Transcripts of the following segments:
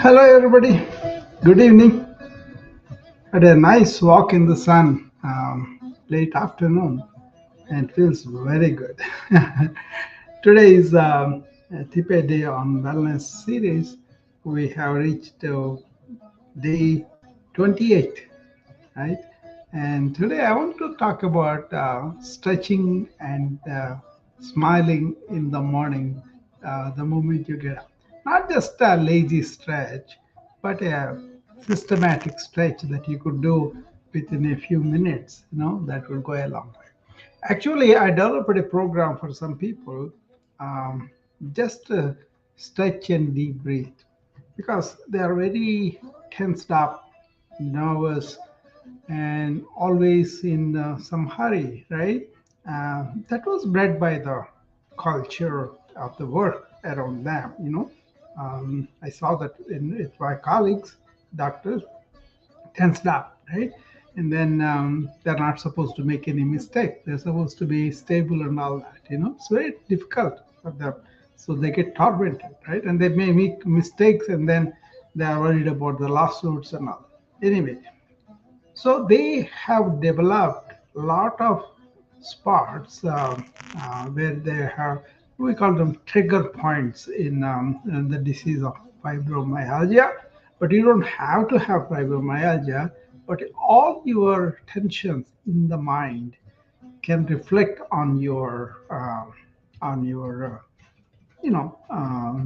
Hello, everybody. Good evening. Had a nice walk in the sun late afternoon, and it feels very good. Today is a Tipe Day on Wellness series. We have reached day 28, right? And today I want to talk about stretching and smiling in the morning, the moment you get up. Not just a lazy stretch, but a systematic stretch that you could do within a few minutes, that will go a long way. Actually, I developed a program for some people, um, just stretch and deep breathe because they are very tensed up, nervous, and always in some hurry, right? That was bred by the culture of the work around them. I saw that with my colleagues, doctors, tensed up, right? And then they're not supposed to make any mistake. They're supposed to be stable and all that. It's very difficult for them. So they get tormented, right? And they may make mistakes and then they are worried about the lawsuits and all. Anyway, so they have developed a lot of spots where they have, we call them trigger points in the disease of fibromyalgia. But you don't have to have fibromyalgia, but all your tensions in the mind can reflect on your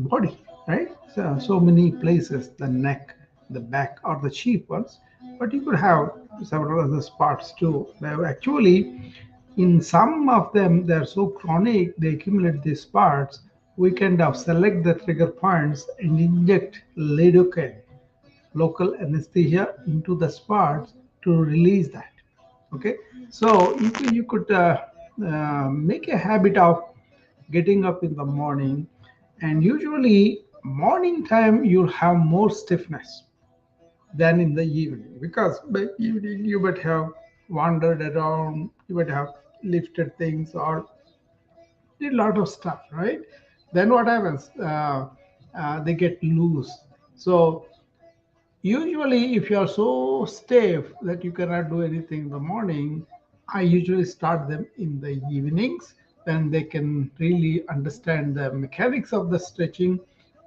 body, right? So many places, the neck, the back, or the cheek ones, but you could have several other spots too. Actually, in some of them, they're so chronic, they accumulate these spots. We kind of select the trigger points and inject lidocaine, local anesthesia, into the spots to release that. Okay, so you could make a habit of getting up in the morning, and usually morning time you'll have more stiffness than in the evening, because by evening you might have wandered around, you might have lifted things or did a lot of stuff, right? Then what happens? They get loose. So usually, if you are so stiff that you cannot do anything in the morning, I usually start them in the evenings. Then they can really understand the mechanics of the stretching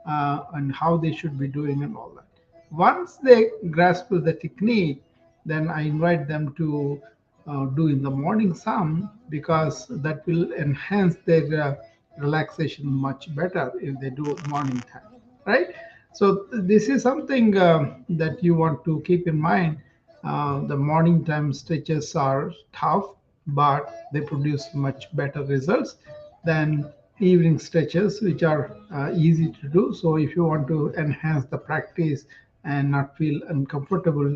and how they should be doing and all that. Once they grasp the technique, then I invite them to do in the morning some, because that will enhance their relaxation much better if they do morning time, right? So this is something that you want to keep in mind. The morning time stretches are tough, but they produce much better results than evening stretches, which are easy to do. So if you want to enhance the practice and not feel uncomfortable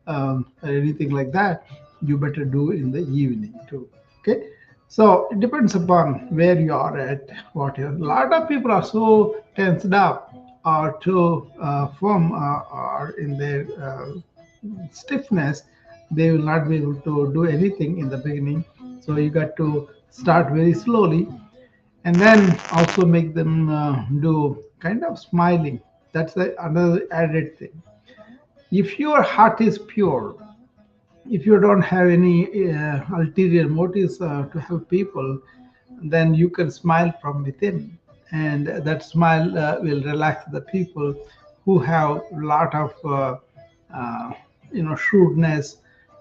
or anything like that, you better do in the evening too. Okay. So it depends upon where you are at, what you. A lot of people are so tensed up or too firm or in their stiffness, they will not be able to do anything in the beginning. So you got to start very slowly, and then also make them do kind of smiling. That's another added thing. If your heart is pure, if you don't have any ulterior motives to help people, then you can smile from within, and that smile will relax the people who have a lot of uh, shrewdness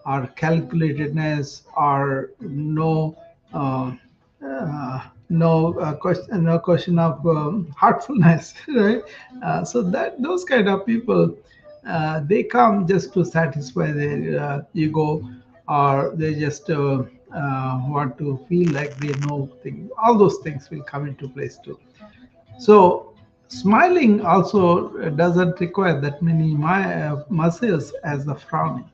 or calculatedness or no question of heartfulness, right? So that those kind of people, they come just to satisfy their ego, or they just want to feel like they know things. All those things will come into place too. So smiling also doesn't require that many muscles as the frowning.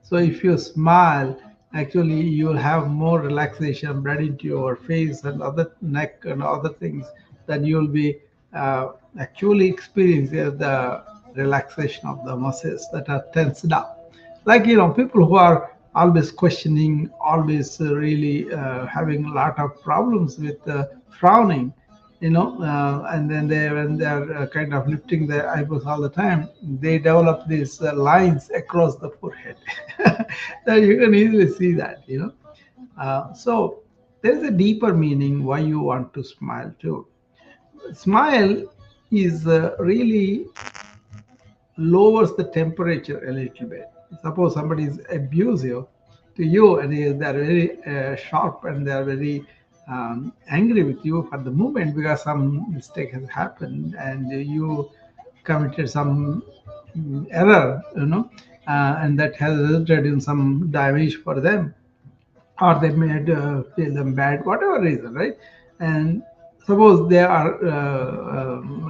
So if you smile, actually you will have more relaxation blood into your face and other neck and other things. Then you will be actually experiencing the relaxation of the muscles that are tensed up. Like people who are always questioning, always really having a lot of problems with frowning. and then when they're kind of lifting their eyebrows all the time, they develop these lines across the forehead. So you can easily see that. So there is a deeper meaning why you want to smile too. Smile is really lowers the temperature a little bit. Suppose somebody is abusive to you and they are very sharp and they are very angry with you for the moment because some mistake has happened and you committed some error, and that has resulted in some damage for them, or they made feel them bad, whatever reason, right? And suppose they are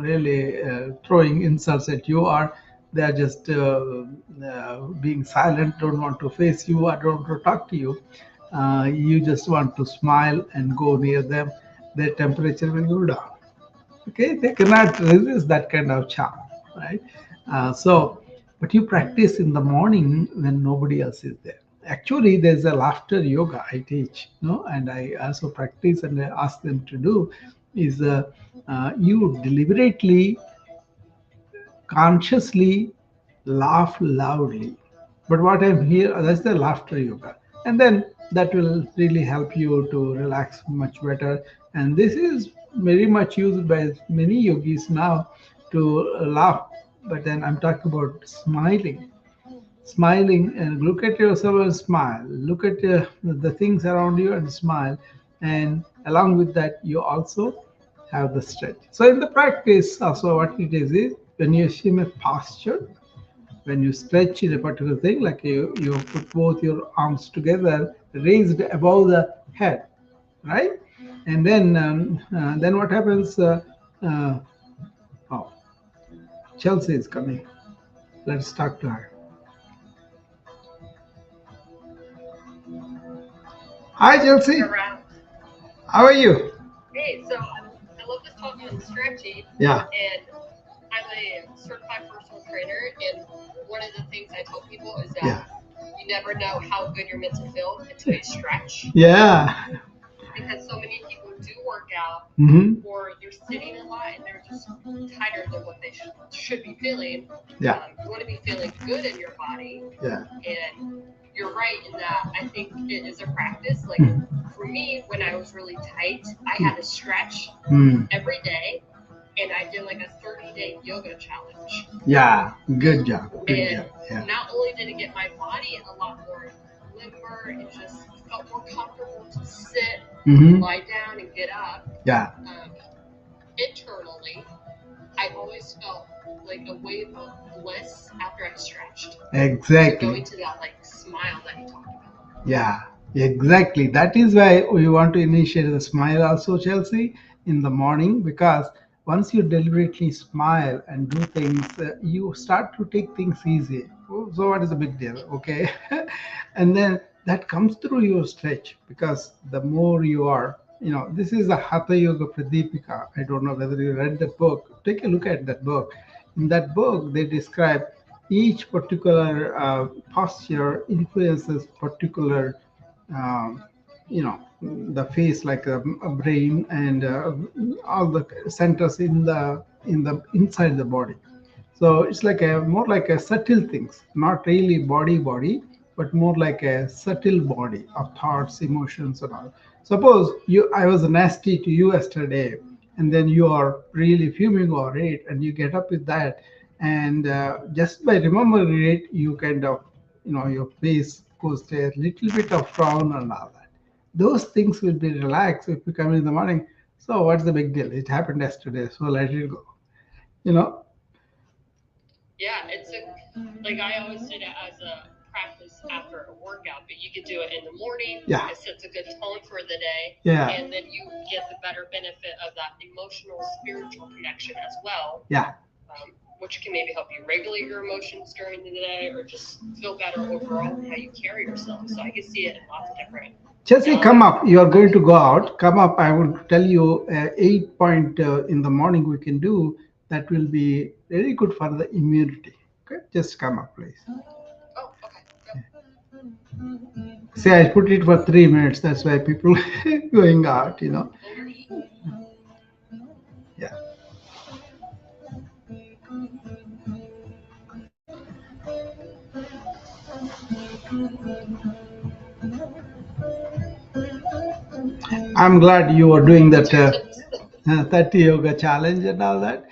really throwing insults at you, or they are just being silent, don't want to face you, or don't want to talk to you. You just want to smile and go near them. Their temperature will go down. Okay, they cannot resist that kind of charm, right? So but you practice in the morning when nobody else is there. Actually, there's a laughter yoga I teach, and I also practice and I ask them to do is you deliberately, consciously laugh loudly. But what I'm here, that's the laughter yoga. And then that will really help you to relax much better. And this is very much used by many yogis now to laugh. But then I'm talking about smiling. Smiling and look at yourself and smile. Look at the things around you and smile. And along with that, you also have the stretch. So in the practice, also what it is when you assume a posture, when you stretch in a particular thing, like you put both your arms together, raised above the head, right? And then what happens? Uh, oh, Chelsea is coming. Let's talk to her. Hi, Chelsea. Around. How are you? Hey, so I love this talking on stretching, Yeah, and I'm a certified personal trainer. And one of the things I tell people is that yeah, you never know how good you're meant to feel until you stretch, yeah. because so many people do work out Hmm. or they're sitting a lot and they're just tighter than what they should be feeling. Yeah, You want to be feeling good in your body, yeah. and you're right in that I think it is a practice. Like Mhm. for me, when I was really tight, I had to stretch Mm. every day, and I did like a 30-day yoga challenge. Yeah, good job. Good And job. Yeah. not only did it get my body a lot more limber, it just felt more comfortable to sit, Hmm. lie down, and get up. Yeah, Internally, I always felt like a wave of bliss after I stretched. So exactly. going to that like smile that you talked about. Yeah, exactly. That is why we want to initiate the smile also, Chelsea, in the morning, because once you deliberately smile and do things, you start to take things easy. Oh, so what is the big deal? Okay. And then that comes through your stretch because the more you are, this is the Hatha Yoga Pradipika. I don't know whether you read that book. Take a look at that book. In that book, they describe each particular posture influences particular um, the face, like a brain and all the centers in the inside the body. So it's like a more like a subtle things, not really body, but more like a subtle body of thoughts, emotions, and all. Suppose I was nasty to you yesterday, and then you are really fuming over it, and you get up with that, and just by remembering it, you kind of, your face goes to a little bit of frown and all that. Those things will be relaxed if you come in the morning. So what's the big deal? It happened yesterday, so let it go. You know? Yeah, it's a like I always did it as a practice after a workout, but you could do it in the morning. Yeah. It sets a good tone for the day, Yeah. and then you get the better benefit of that emotional, spiritual connection as well, Yeah. which can maybe help you regulate your emotions during the day or just feel better overall in how you carry yourself. So I can see it in lots of different. Chelsea, come up. You are going to go out. Come up. I will tell you 8 point in the morning we can do. That will be very good for the immunity. Okay, just come up, please. Oh, okay. Yep. See, I put it for 3 minutes. That's why people going out. Well, you're eating. Yeah. I'm glad you are doing What's that your tips? 30 yoga challenge and all that.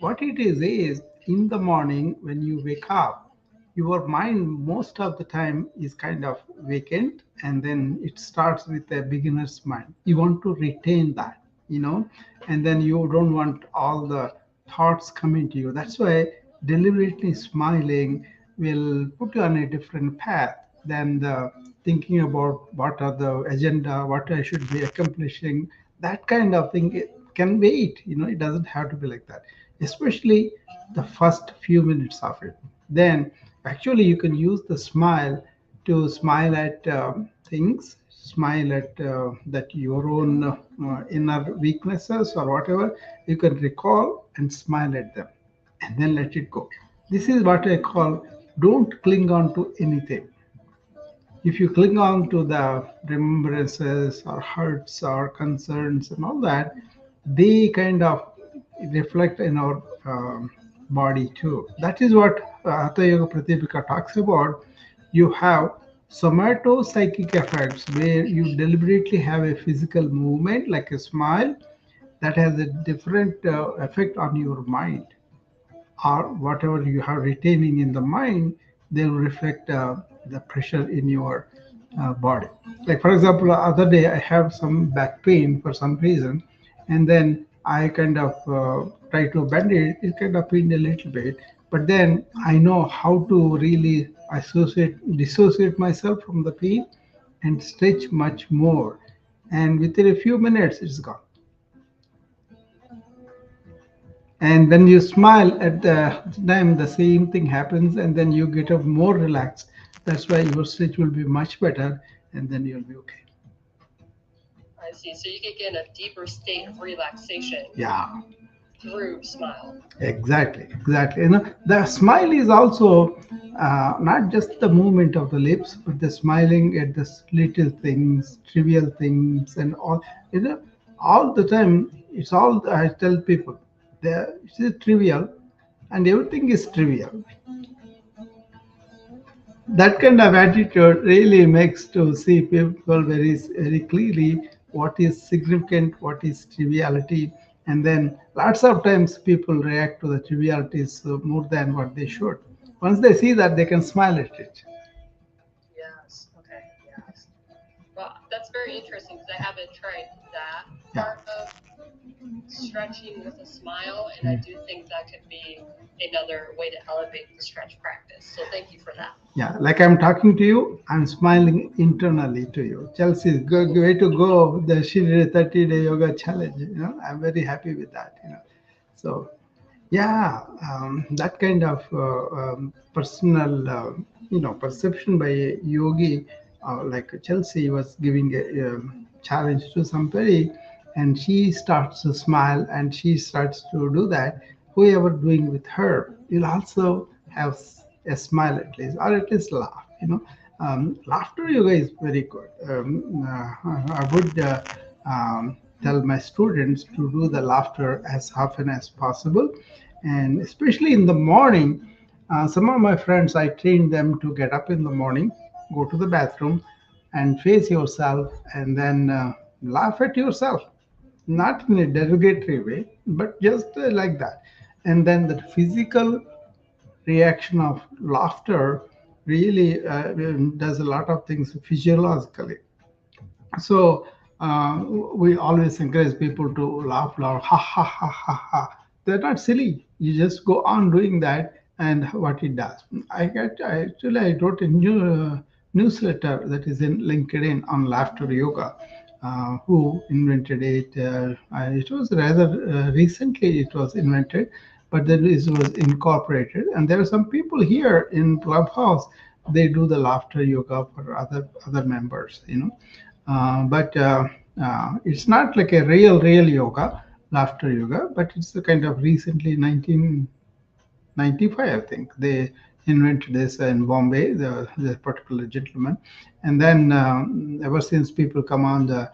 What it is in the morning when you wake up, your mind most of the time is kind of vacant, and then it starts with a beginner's mind. You want to retain that, you know, and then you don't want all the thoughts coming to you. That's why deliberately smiling will put you on a different path than the thinking about what are the agenda, what I should be accomplishing. That kind of thing it can wait. You know, it doesn't have to be like that. Especially the first few minutes of it. Then actually you can use the smile to smile at things, smile at that your own inner weaknesses or whatever. You can recall and smile at them, and then let it go. This is what I call don't cling on to anything. If you cling on to the remembrances or hurts or concerns and all that, they kind of reflect in our body too. That is what Hatha Yoga Pratipika talks about. You have somatopsychic effects where you deliberately have a physical movement like a smile that has a different effect on your mind, or whatever you have retaining in the mind, they will reflect the pressure in your body. Like for example, the other day I have some back pain for some reason, and then I kind of try to bend it. It kind of pained a little bit, but then I know how to really dissociate myself from the pain and stretch much more, and within a few minutes it's gone. And when you smile at the time, the same thing happens, and then you get up more relaxed. That's why your stretch will be much better, and then you'll be okay. I see. So you can get in a deeper state of relaxation Yeah, through smile. exactly. You know, the smile is also not just the movement of the lips, but the smiling at the little things, trivial things, and all. You know, all the time. It's all I tell people. It is trivial, and everything is trivial. That kind of attitude really makes to see people very clearly what is significant, what is triviality, and then lots of times people react to the trivialities more than what they should. Once they see that, they can smile at it. Yes. Okay. Yes. Well, that's very interesting because I haven't tried that Yeah. part of stretching with a smile, and I Mm. do think that could be another way to elevate the stretch practice. So thank you for that. Yeah, like I'm talking to you, I'm smiling internally to you. Chelsea, way to go! She did a 30-day yoga challenge. You know, I'm very happy with that. You know, so yeah, that kind of personal, perception by a yogi, like Chelsea was giving a challenge to somebody, and she starts to smile and she starts to do that. Whoever doing with her, will also have a smile at least, or at least laugh. You know, laughter yoga is very good. I would tell my students to do the laughter as often as possible, and especially in the morning. Some of my friends, I train them to get up in the morning, go to the bathroom, and face yourself, and then laugh at yourself, not in a derogatory way, but just like that. And then the physical reaction of laughter really does a lot of things physiologically. So we always encourage people to laugh loud, ha ha ha ha ha. They're not silly. You just go on doing that, and what it does. I wrote a newsletter that is in LinkedIn on laughter yoga. Who invented it? It was rather recently it was invented, but then it was incorporated. And there are some people here in Clubhouse. They do the laughter yoga for other members. You know, but it's not like a real yoga, laughter yoga, but it's a kind of recently 1995, I think they invented this in Bombay, the particular gentleman, and then ever since people come on the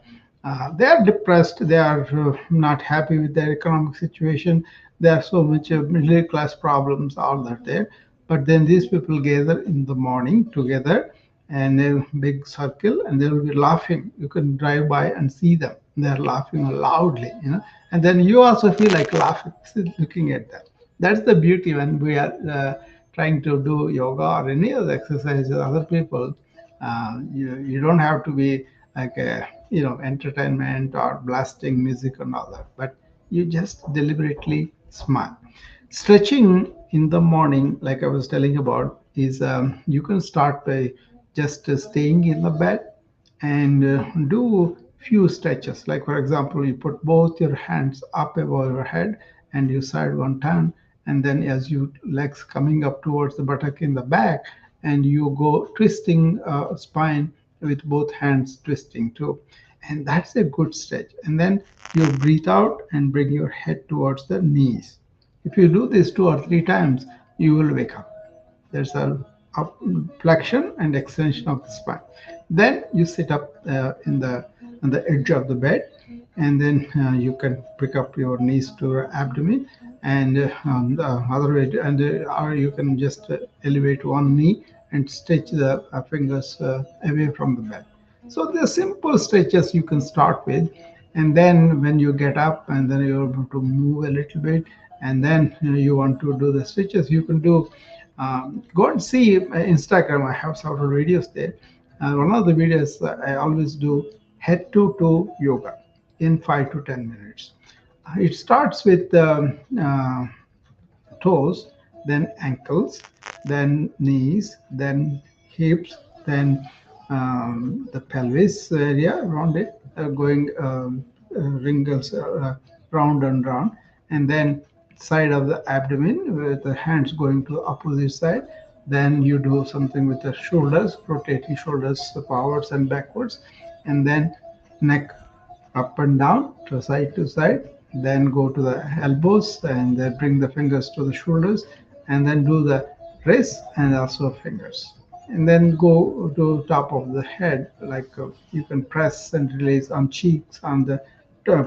They are depressed. They are not happy with their economic situation. There are so much middle class problems, all that there. But then these people gather in the morning together and a big circle, and they will be laughing. You can drive by and see them. They are laughing loudly, and then you also feel like laughing looking at them. That's the beauty when we are trying to do yoga or any other exercises. Other people, you don't have to be like a entertainment or blasting music and all that, but you just deliberately smile. Stretching in the morning, like I was telling about, is you can start by just staying in the bed and do few stretches. Like for example, you put both your hands up above your head and you side one turn, and then as you legs coming up towards the buttock in the back, and you go twisting spine with both hands twisting too, and that's a good stretch. And then you breathe out and bring your head towards the knees. If you do this 2 or 3 times, you will wake up. There's a flexion and extension of the spine. Then you sit up in the on the edge of the bed, and then you can pick up your knees to your abdomen, and the other way, or you can just elevate one knee and stretch the fingers away from the bed. So the simple stretches you can start with, and then when you get up and then you're able to move a little bit, and then you want to do the stretches, you can do. Go and see Instagram. I have several videos there. One of the videos I always do head to toe yoga in 5 to 10 minutes. It starts with toes, then ankles, then knees, then hips, then the pelvis area around it, going wrinkles round and round, and then side of the abdomen with the hands going to opposite side. Then you do something with the shoulders, rotating shoulders forwards and backwards, and then neck up and down to side, then go to the elbows and then bring the fingers to the shoulders, and then do the wrists and also fingers, and then go to top of the head, like you can press and release on cheeks, on the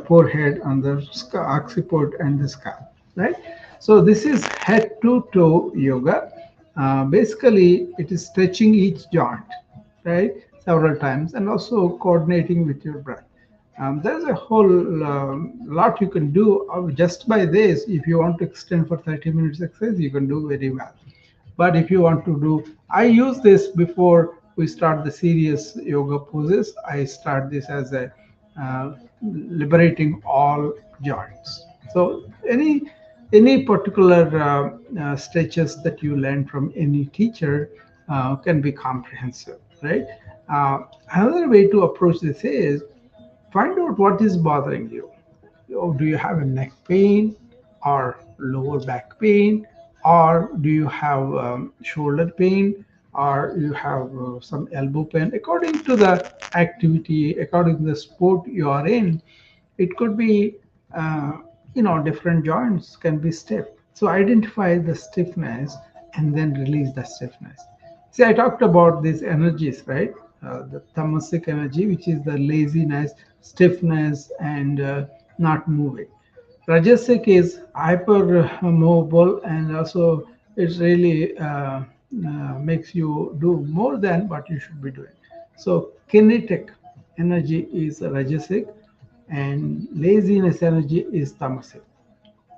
forehead, on the occiput and the scalp, right? So this is head to toe yoga. Basically it is stretching each joint, right, several times, and also coordinating with your breath. There's a whole lot you can do just by this. If you want to extend for 30 minutes exercise, you can do very well. But if you want to do, I use this before we start the serious yoga poses. I start this as a liberating all joints. So any particular stretches that you learn from any teacher can be comprehensive, right? Another way to approach this is find out what is bothering you. Do you have a neck pain or lower back pain, or do you have shoulder pain, or you have some elbow pain? According to the activity, according to the sport you are in, it could be different joints can be stiff. So identify the stiffness and then release the stiffness. See, I talked about these energies, right? The tamasic energy, which is the laziness, stiffness, and not moving. Rajasic is hyper mobile, and also it really makes you do more than what you should be doing. So kinetic energy is Rajasic, and laziness energy is Tamasic.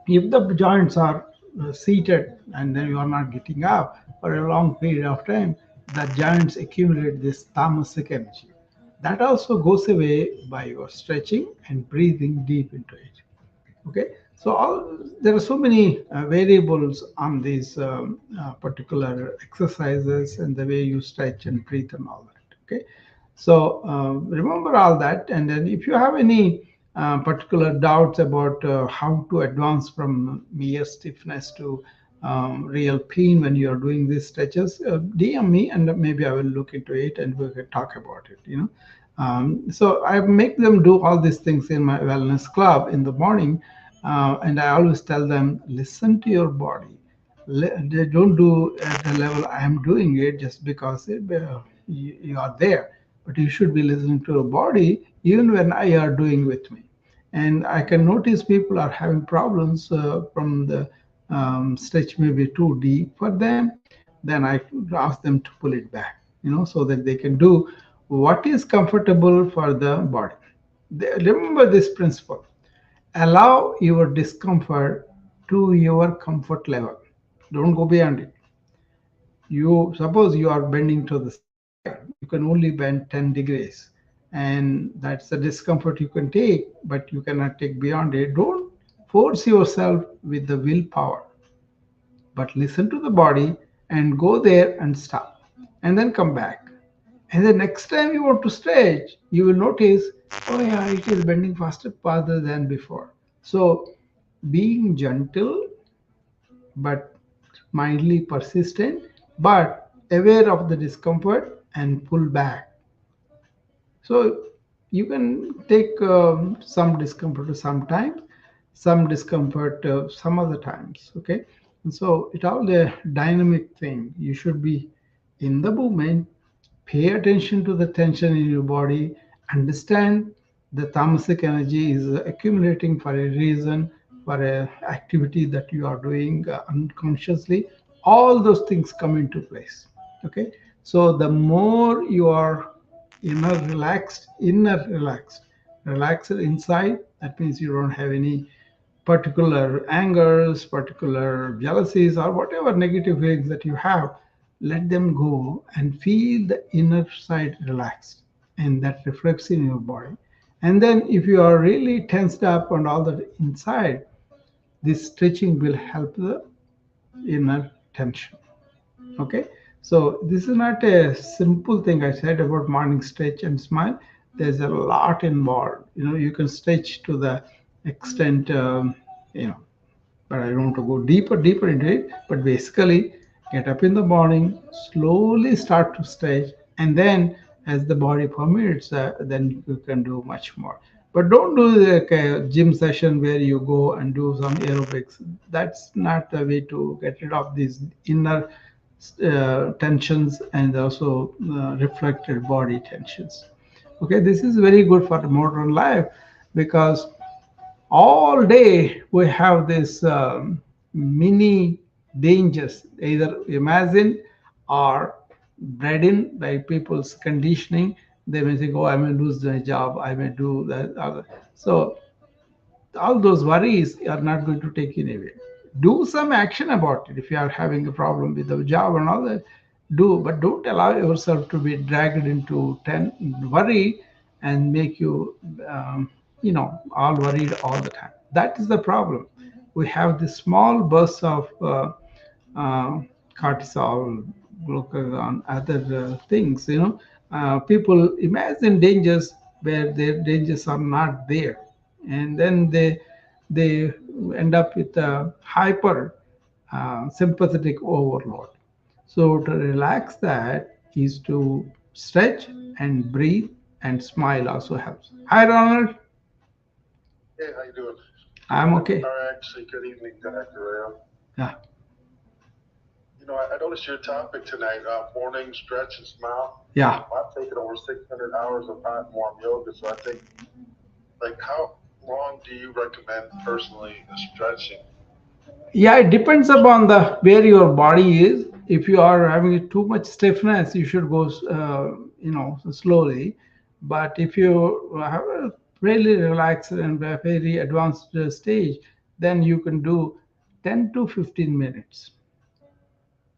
If the joints are seated and then you are not getting up for a long period of time, the joints accumulate this tamasic energy. That also goes away by your stretching and breathing deep into it. Okay, so there are so many variables on these particular exercises and the way you stretch and breathe and all that. Okay, so remember all that, and then if you have any particular doubts about how to advance from mere stiffness to real pain when you are doing these stretches, DM me and maybe I will look into it and we can talk about it. So I make them do all these things in my wellness club in the morning, and I always tell them, listen to your body. They don't do at the level I am doing it just because you are there, but you should be listening to your body. even when I are doing with me. And I can notice people are having problems from the stretch maybe too deep for them. Then I ask them to pull it back, so that they can do what is comfortable for the body. Remember this principle: allow your discomfort to your comfort level. Don't go beyond it. You suppose you are bending to the side, you can only bend 10 degrees, and that's the discomfort you can take, but you cannot take beyond it. Don't force yourself with the willpower, but listen to the body and go there and stop, and then come back. And the next time you want to stretch, you will notice, oh yeah, it is bending faster farther than before. So being gentle but mildly persistent, but aware of the discomfort and pull back. So you can take some discomfort sometimes, some discomfort some other times. Okay, and so it all a dynamic thing. You should be in the movement. Pay attention to the tension in your body. Understand the tamasic energy is accumulating for a reason, for a activity that you are doing unconsciously. All those things come into place. Okay, so the more you are inner relaxed inside, that means you don't have any particular angers, particular jealousies, or whatever negative feelings that you have. Let them go and feel the inner side relaxed, and that reflects in your body. And then if you are really tensed up and all that inside, this stretching will help the inner tension. Okay, so this is not a simple thing. I said about morning stretch and smile. There's a lot involved. You can stretch to the extent, you know but I don't want to go deeper into it. But basically, get up in the morning, slowly start to stretch, and then as the body permits, then you can do much more. But don't do like a gym session where you go and do some aerobics. That's not the way to get rid of these inner tensions and also reflected body tensions. Okay, this is very good for the modern life, because all day we have this mini dangers, either imagined or bred in by people's conditioning. They may think, oh, I may lose my job, I may do that. So all those worries are not going to take you anywhere. Do some action about it. If you are having a problem with the job and all that, do, but don't allow yourself to be dragged into worry and make you, all worried all the time. That is the problem. We have this small bursts of uh, cortisol, glucagon, other things. People imagine dangers where their dangers are not there, and then they end up with a hyper sympathetic overload. So to relax that is to stretch and breathe, and smile also helps. Hi, Ronald. Hey, how you doing? I'm okay. Or actually, good evening, Dr. Ram. Yeah, I noticed your topic tonight, morning stretch and smile. yeah. I've taken over 600 hours of hot and warm yoga, so I think, like, how long do you recommend personally stretching? Yeah, it depends upon the where your body is. If you are having too much stiffness, you should go, slowly. But if you have a really relaxed and a very advanced stage, then you can do 10 to 15 minutes.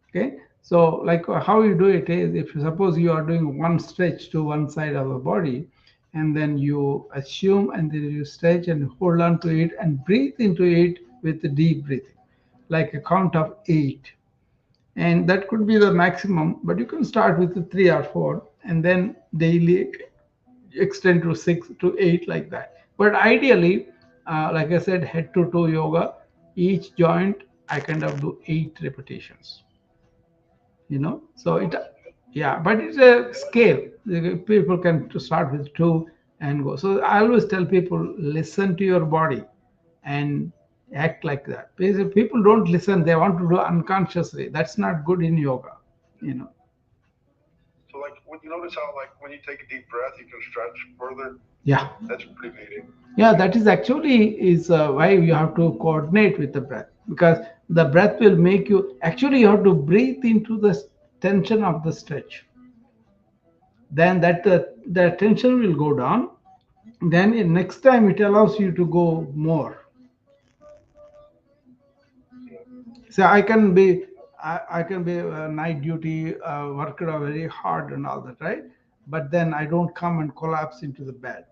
Okay, so like how you do it is, if you suppose you are doing one stretch to one side of the body, and then you assume and then you stretch and hold on to it and breathe into it with the deep breathing, like a count of 8. And that could be the maximum, but you can start with the 3 or 4 and then daily extend to 6 to 8, like that. But ideally, like I said, head to toe yoga, each joint I kind of do 8 repetitions. So it, yeah, but it's a scale. People can to start with 2 and go. So I always tell people, listen to your body and act like that, because if people don't listen, they want to do unconsciously. That's not good in yoga you know So, like, you notice how like when you take a deep breath, you can stretch further? Yeah. That's pretty neat. Yeah, that is actually is why you have to coordinate with the breath, because the breath will make you actually you have to breathe into the tension of the stretch. Then the tension will go down. Then next time it allows you to go more. Yeah. So I can be night duty, worked out very hard and all that, right? But then I don't come and collapse into the bed.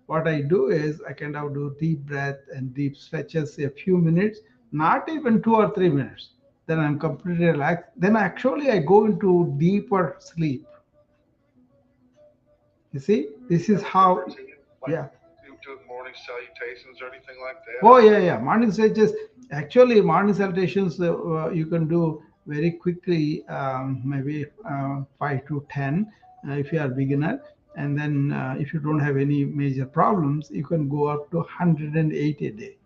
What I do is I kind of do deep breath and deep stretches a few minutes, not even 2 or 3 minutes. Then I'm completely relaxed. Then actually I go into deeper sleep. You see, this is That was how. different to you. Like Yeah. you do morning salutations or anything like that, Oh or yeah, yeah. Morning stretches. Actually, morning salutations you can do very quickly, maybe 5 to 10 if you are beginner, and then if you don't have any major problems, you can go up to 108 a day.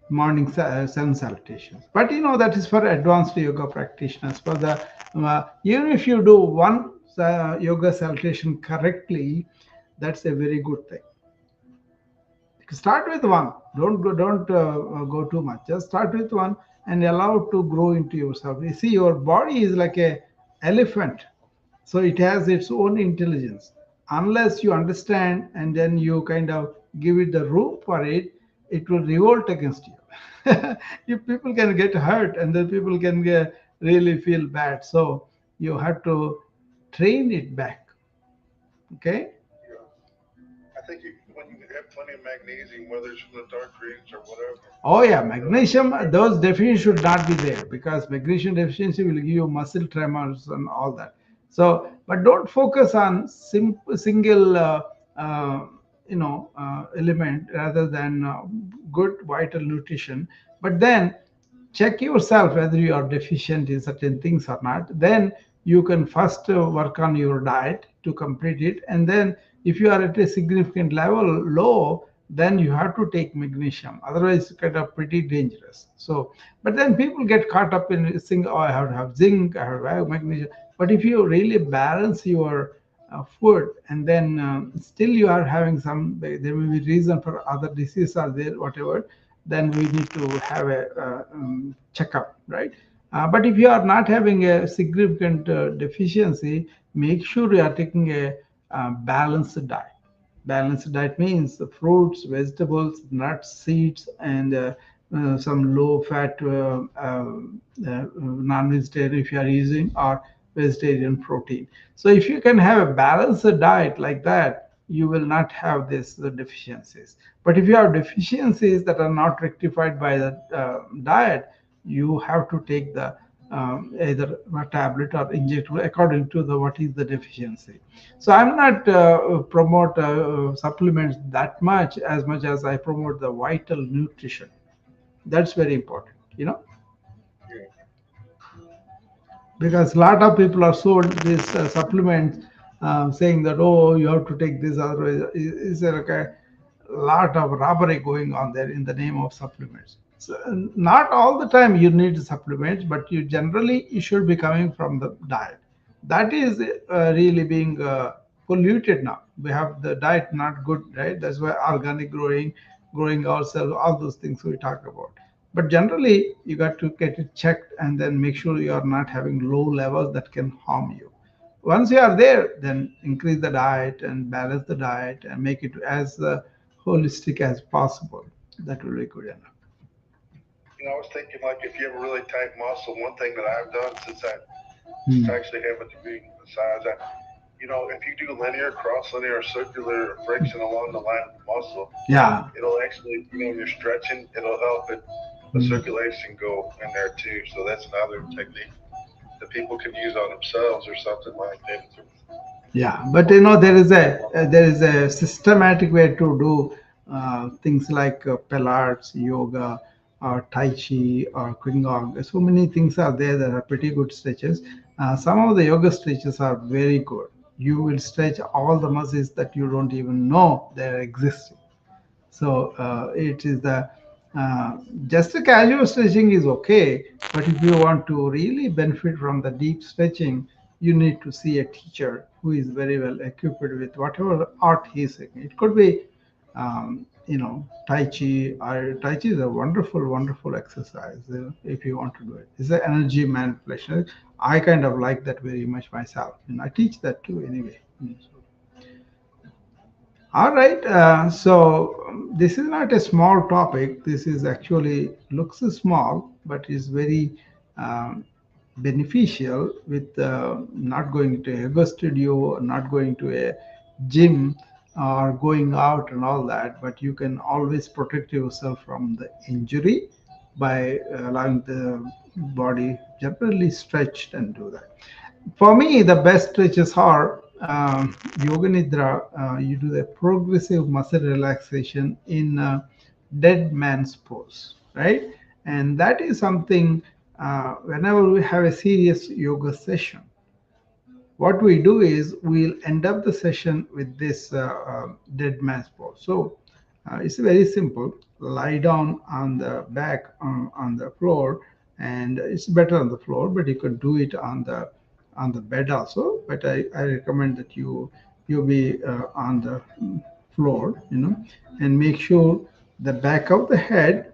Morning sun salutations. But that is for advanced yoga practitioners. For the even if you do one yoga salutation correctly, that's a very good thing. Start with one. Don't go too much. Just start with one and allow it to grow into yourself. You see, your body is like a elephant, so it has its own intelligence. Unless you understand and then you kind of give it the room for it, it will revolt against you. You people can get hurt, and then people can really feel bad. So you have to train it back. Okay. yeah. I think when you have plenty of magnesium, whether it's from the dark greens or whatever, Oh yeah, it'll help you magnesium. stretch. Those deficiencies should not be there, because magnesium deficiency will give you muscle tremors and all that. So, but don't focus on single, uh, element rather than good vital nutrition. But then check yourself whether you are deficient in certain things or not. Then you can first work on your diet to complete it, and then if you are at a significant level low, then you have to take magnesium. Otherwise it's kind of pretty dangerous. So but then people get caught up in saying, oh, I have to have zinc, I have to have magnesium. But if you really balance your food, and then still you are having some, there may be reason for other diseases are there, whatever, then we need to have a checkup, right? But if you are not having a significant deficiency, make sure you are taking a balanced diet. Balanced diet means the fruits, vegetables, nuts, seeds, and some low-fat non-vegetarian if you are using, or vegetarian protein. So if you can have a balanced diet like that, you will not have this deficiencies. But if you have deficiencies that are not rectified by the diet, you have to take the either a tablet or injectable according to the what is the deficiency. So I'm not promote supplements that much as I promote the vital nutrition. That's very important, Yeah. because a lot of people are sold these supplements, saying that, oh, you have to take this, otherwise is there like a lot of robbery going on there in the name of supplements. So not all the time you need supplements, but you should be coming from the diet. That is really being polluted now. We have the diet not good, right? That's why organic growing ourselves, all those things we talk about. But generally, you got to get it checked and then make sure you are not having low levels that can harm you. Once you are there, then increase the diet and balance the diet and make it as holistic as possible. That will be good enough. I was thinking like if you have a really tight muscle, one thing that I've done since Hmm. I actually have a degree besides that, if you do linear, cross linear, or circular friction along the line of the muscle, Yeah. it'll actually, when you're stretching, it'll help the Hmm. circulation go in there too. So that's another technique that people can use on themselves or something like that. Yeah, but there is a systematic way to do things like Pilates, yoga, or Tai Chi, or Qigong. So many things are there that are pretty good stretches. Some of the yoga stretches are very good. You will stretch all the muscles that you don't even know they're existing. So it is the just a casual stretching is okay, but if you want to really benefit from the deep stretching, you need to see a teacher who is very well equipped with whatever art he is taking. It could be, Tai Chi. Tai Chi is a wonderful, wonderful exercise if you want to do it. It's an energy manipulation. I kind of like that very much myself. I teach that too anyway. All right. This is not a small topic. This is actually looks small, but is very um, beneficial with not going to a yoga studio, not going to a gym, or going out and all that. But you can always protect yourself from the injury by allowing the body generally stretched and do that. For me, the best stretches are yoga nidra. You do the progressive muscle relaxation in dead man's pose, right? And that is something. Whenever we have a serious yoga session, what we do is we'll end up the session with this dead man's pose. So it's very simple. Lie down on the back on the floor, and it's better on the floor, but you could do it on the bed also. But I recommend that you be on the floor, and make sure the back of the head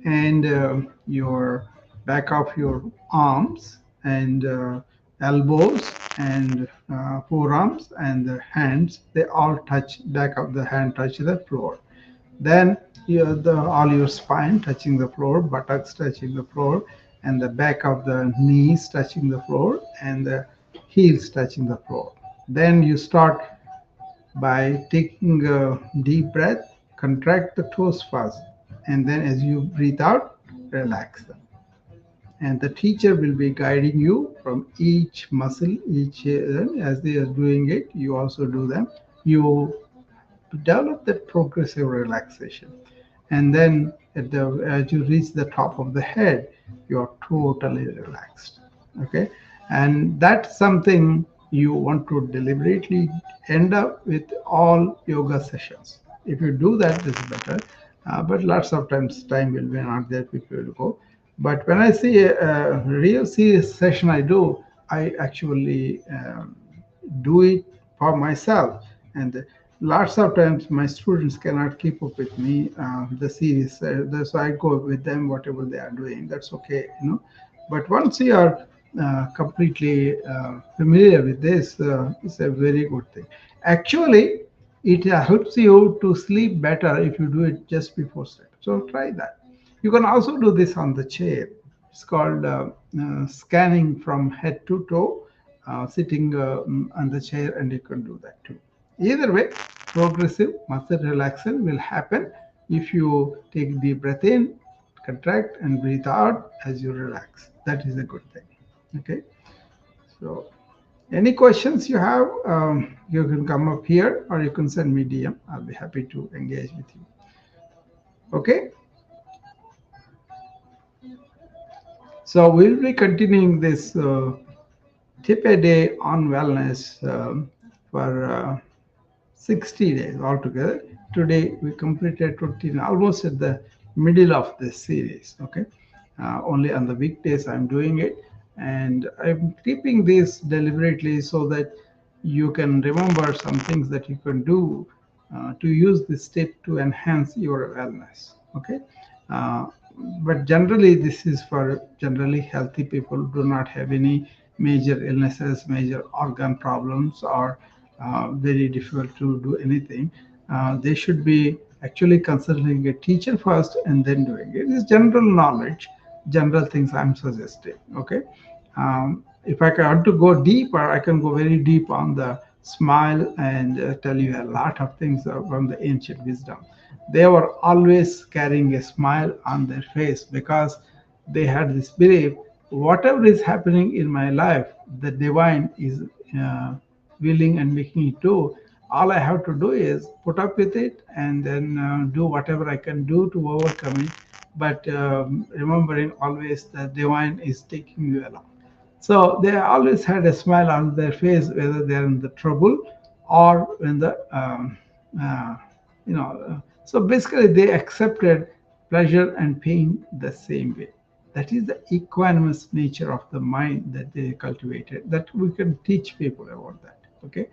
and your back of your arms and elbows and forearms and the hands, they all touch, back of the hand touch the floor. Then all your spine touching the floor, buttocks touching the floor, and the back of the knees touching the floor, and the heels touching the floor. Then you start by taking a deep breath, contract the toes first, and then as you breathe out, relax them. And the teacher will be guiding you from each muscle, each as they are doing it, you also do them. You develop that progressive relaxation, and then as you reach the top of the head, you're totally relaxed. Okay, and that's something you want to deliberately end up with all yoga sessions. If you do that, this is better. But lots of times time will be not there, people will go. But when I see a real serious session, I actually do it for myself. And lots of times my students cannot keep up with me, the series. So I go with them, whatever they are doing, that's okay. But once you are completely familiar with this, it's a very good thing. Actually, it helps you to sleep better if you do it just before sleep. So try that. You can also do this on the chair. It's called scanning from head to toe, sitting on the chair, and you can do that too. Either way, progressive muscle relaxation will happen if you take deep breath in, contract, and breathe out as you relax. That is a good thing. Okay. So, any questions you have, you can come up here or you can send me DM. I'll be happy to engage with you. Okay. So we'll be continuing this tip a day on wellness for 60 days altogether. Today we completed 20, almost at the middle of this series. Okay, only on the weekdays I'm doing it, and I'm keeping this deliberately so that you can remember some things that you can do to use this tip to enhance your wellness. Okay. Uh, but generally, this is for generally healthy people who do not have any major illnesses, major organ problems, or very difficult to do anything. They should be actually consulting a teacher first and then doing it. It is general knowledge, general things I'm suggesting. Okay. If I want to go deeper, I can go very deep on the smile and tell you a lot of things from the ancient wisdom. They were always carrying a smile on their face because they had this belief, whatever is happening in my life, the divine is uh, willing and making it do. All I have to do is put up with it and then do whatever I can do to overcome it. But remembering always that divine is taking you along. So they always had a smile on their face, whether they're in the trouble or in the, uh, you know. So basically, they accepted pleasure and pain the same way. That is the equanimous nature of the mind that they cultivated, that we can teach people about that. Okay.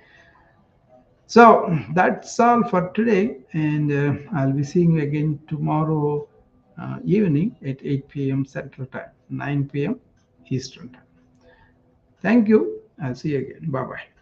So that's all for today, and I'll be seeing you again tomorrow evening at 8 p.m. Central Time, 9 p.m. Eastern Time. Thank you. I'll see you again. Bye bye.